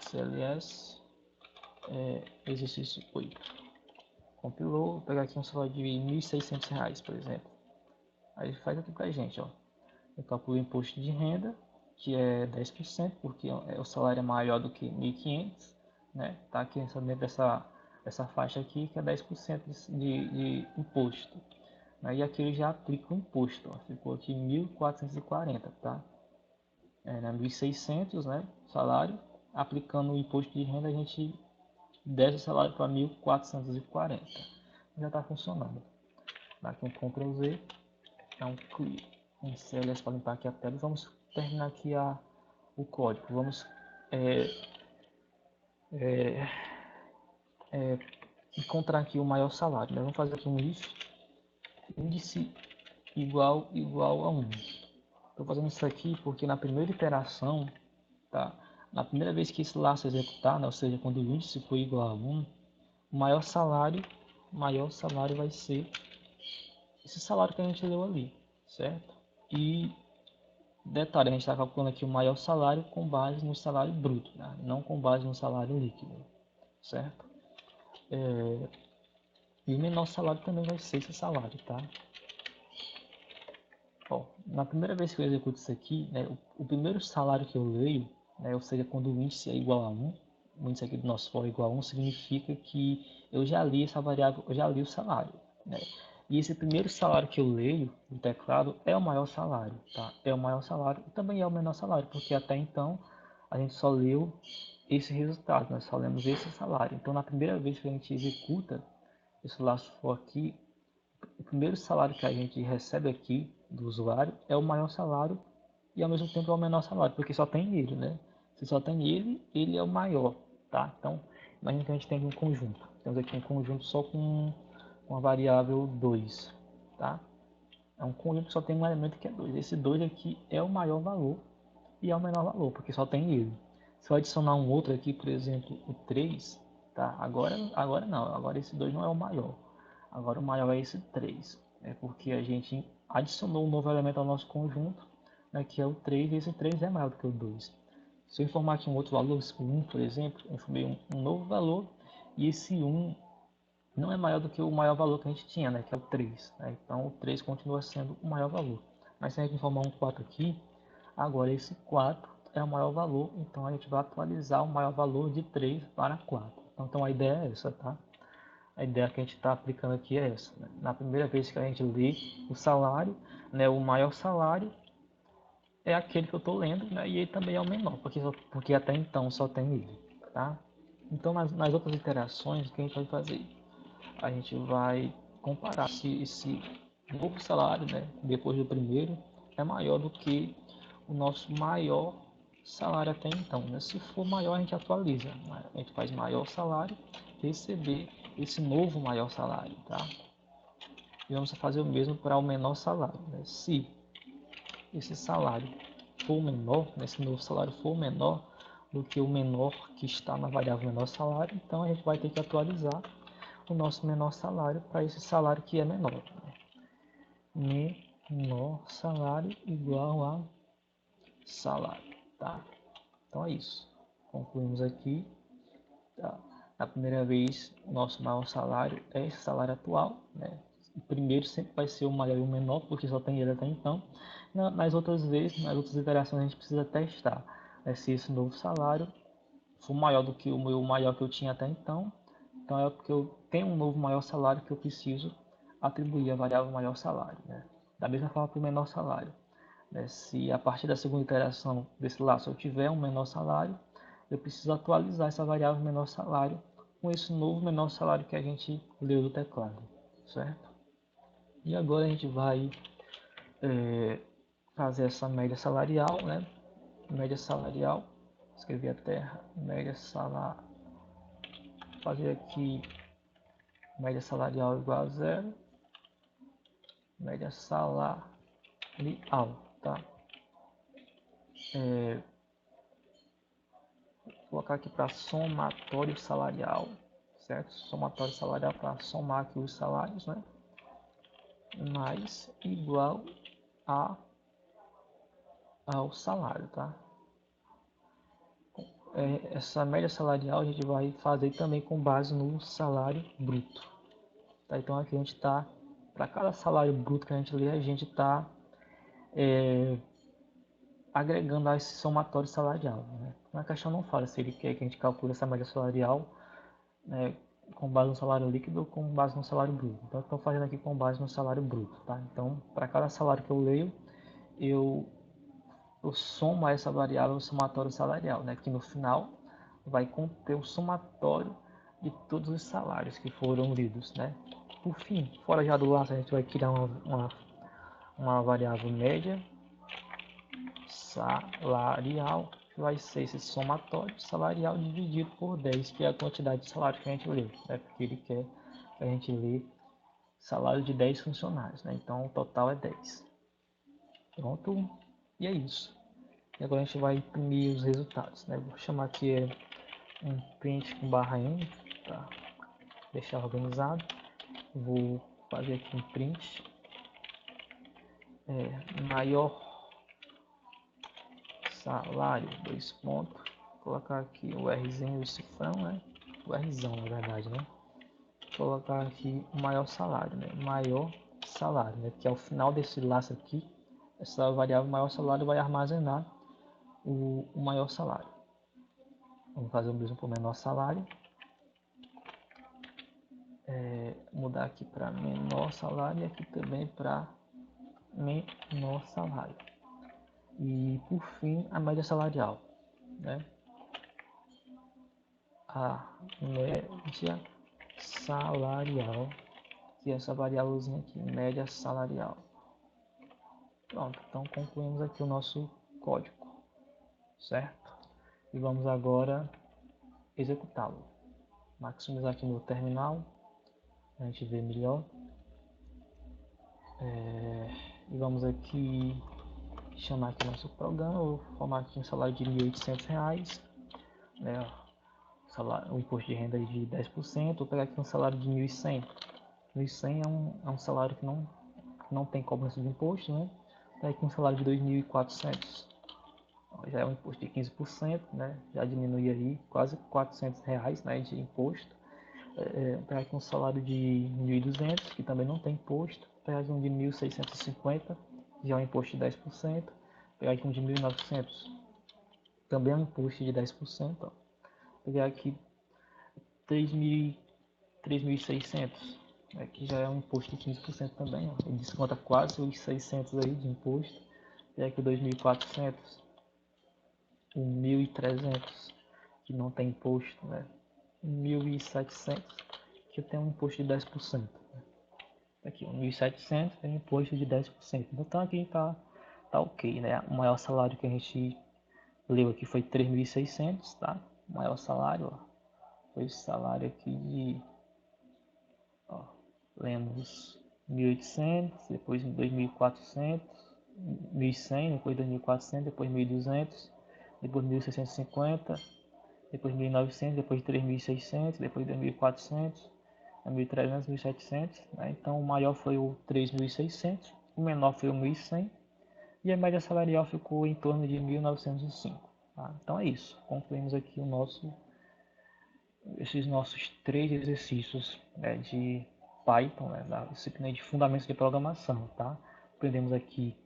CLS, exercício 8. Compilou, vou pegar aqui um salário de R$1.600, por exemplo. Aí ele faz aqui pra gente, ó. Eu calculo o imposto de renda, que é 10%, porque o salário é maior do que 1.500, né? Tá aqui dentro dessa faixa aqui, que é 10% de imposto. Aí aqui ele já aplica o imposto, ó. Ficou aqui 1.440, tá? 1.600, né? Salário. Aplicando o imposto de renda, a gente desce o salário para 1.440. Já está funcionando. Dá aqui um Ctrl Z, dá um CLS para limpar aqui a tela e vamos terminar aqui o código. Vamos encontrar aqui o maior salário, né? Vamos fazer aqui um if índice igual a 1. Estou fazendo isso aqui porque na primeira iteração, tá? Na primeira vez que esse laço executar, né? Ou seja, quando o índice for igual a 1, o maior salário vai ser esse salário que a gente leu ali, certo? E detalhe, a gente está calculando aqui o maior salário com base no salário bruto, né? Não com base no salário líquido, certo? E o menor salário também vai ser esse salário, tá? Ó, na primeira vez que eu executo isso aqui, né, o primeiro salário que eu leio, né, ou seja, quando o índice é igual a 1, o índice aqui do nosso for é igual a 1, significa que eu já li essa variável, eu já li o salário, né? E esse primeiro salário que eu leio no teclado é o maior salário, tá? É o maior salário e também é o menor salário, porque até então a gente só leu esse resultado, nós só lemos esse salário. Então, na primeira vez que a gente executa esse laço for aqui, o primeiro salário que a gente recebe aqui do usuário é o maior salário e ao mesmo tempo é o menor salário, porque só tem ele, né? Se só tem ele é o maior, tá? Então, imagina que a gente tem um conjunto. Temos aqui um conjunto só com uma variável 2, tá? É um conjunto que só tem um elemento que é 2. Esse 2 aqui é o maior valor e é o menor valor, porque só tem ele. Se eu adicionar um outro aqui, por exemplo, o 3, tá? Agora não, agora esse 2 não é o maior. Agora o maior é esse 3. É porque a gente adicionou um novo elemento ao nosso conjunto, né, que é o 3, e esse 3 é maior do que o 2. Se eu informar aqui um outro valor, o 1, por exemplo, eu informei um novo valor, e esse 1 não é maior do que o maior valor que a gente tinha, né, que é o 3. Né? Então o 3 continua sendo o maior valor. Mas se a gente informar um 4 aqui, agora esse 4 é o maior valor, então a gente vai atualizar o maior valor de 3 para 4. Então a ideia é essa, tá? A ideia que a gente está aplicando aqui é essa. Né? Na primeira vez que a gente lê o salário, né, o maior salário é aquele que eu estou lendo, né, e ele também é o menor, porque até então só tem ele. Tá? Então nas outras iterações, o que a gente vai fazer? A gente vai comparar se esse novo salário, né, depois do primeiro, é maior do que o nosso maior salário até então. Né? Se for maior, a gente atualiza. A gente faz maior salário, receber esse novo maior salário. Tá? E vamos fazer o mesmo para o menor salário. Né? Se esse salário for menor, né, esse novo salário for menor do que o menor que está na variável menor salário, então a gente vai ter que atualizar o nosso menor salário para esse salário que é menor. Né? Menor salário igual a salário, tá? Então é isso. Concluímos aqui. Tá? Na primeira vez, o nosso maior salário é esse salário atual, né? O primeiro sempre vai ser o maior e o menor, porque só tem ele até então. Nas outras vezes, nas outras iterações, a gente precisa testar, né? Se esse novo salário for maior do que o meu maior que eu tinha até então, então é porque eu tenho um novo maior salário que eu preciso atribuir a variável maior salário. Né? Da mesma forma para o menor salário. Né? Se a partir da segunda iteração desse laço eu tiver um menor salário, eu preciso atualizar essa variável menor salário com esse novo menor salário que a gente leu do teclado. Certo? E agora a gente vai fazer essa média salarial. Né? Média salarial. Escrever a terra. Média salarial. Fazer aqui média salarial igual a zero, média salarial, tá? Vou colocar aqui para somatório salarial, certo? Somatório salarial para somar aqui os salários, né? Mais igual ao salário, tá? Essa média salarial a gente vai fazer também com base no salário bruto. Tá? Então aqui a gente está, para cada salário bruto que a gente lê, a gente está agregando a esse somatório salarial. Né? Na questão não fala se ele quer que a gente calcule essa média salarial, né, com base no salário líquido ou com base no salário bruto. Então, estou fazendo aqui com base no salário bruto. Tá? Então, para cada salário que eu leio, eu somo a essa variável o somatório salarial, né, que no final vai conter o somatório de todos os salários que foram lidos. Né? Por fim, fora já do laço, a gente vai criar uma variável média salarial vai ser esse somatório salarial dividido por 10, que é a quantidade de salário que a gente lê, né? Porque ele quer que a gente lê salário de 10 funcionários, né? Então o total é 10. Pronto, e é isso. E agora a gente vai imprimir os resultados, né? Vou chamar aqui um print com barra N, tá? Deixar organizado. Vou fazer aqui um print. Maior salário, dois pontos. Vou colocar aqui o Rzinho, o cifrão, né? O Rzão, na verdade, né? Vou colocar aqui o maior salário, né? Maior salário, né? Que ao final desse laço aqui, essa variável maior salário vai armazenar o maior salário. Vamos fazer o mesmo para o menor salário. Mudar aqui para menor salário e aqui também para menor salário. E por fim a média salarial, né? A média salarial, que é essa variávelzinha aqui, média salarial. Pronto, então concluímos aqui o nosso código, certo? E vamos agora executá-lo. Maximizar aqui no terminal, a gente vê melhor. E vamos aqui chamar aqui nosso programa. Vou formar aqui um salário de R$1.800, né? O imposto de renda de 10%. Vou pegar aqui um salário de 1.100. 1.100 é um salário que não tem cobrança de imposto, né? Tá aqui um salário de 2.400. Já é um imposto de 15%, né? Já diminui aí quase R$400, né, de imposto. Pegar aqui um salário de 1.200, que também não tem imposto. Pegar aqui um de 1.650, já é um imposto de 10%. Pegar aqui um de 1.900, também é um imposto de 10%. Ó. Pegar aqui 3.600, aqui já é um imposto de 15% também. Ó. Ele desconta quase os 600 aí de imposto. Pegar aqui 2.400, o 1.300, que não tem imposto, né? 1.700, que tem um imposto de 10%. Aqui, 1.700 tem um imposto de 10%. Então aqui tá ok, né? O maior salário que a gente leu aqui foi 3.600, tá? O maior salário, ó, foi esse salário aqui de, ó, lemos 1.800, depois 2.400, 1.100, depois 2.400, depois 1.200, depois 1.650, depois 1.900, depois 3.600, depois 2.400, 1.300, 1.700, né? Então o maior foi o 3.600, o menor foi o 1.100 e a média salarial ficou em torno de 1.905. Tá? Então é isso, concluímos aqui esses nossos 3 exercícios, né, de Python, né, da disciplina de fundamentos de programação. Tá? Aprendemos aqui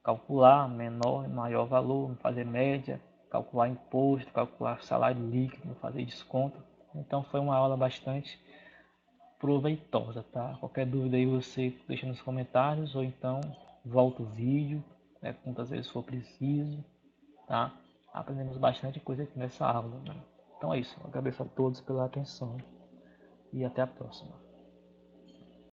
calcular menor e maior valor, fazer média, calcular imposto, calcular salário líquido, fazer desconto. Então foi uma aula bastante proveitosa, tá? Qualquer dúvida aí você deixa nos comentários ou então volta o vídeo, né, quantas vezes for preciso, tá? Aprendemos bastante coisa aqui nessa aula, né? Então é isso, eu agradeço a todos pela atenção e até a próxima.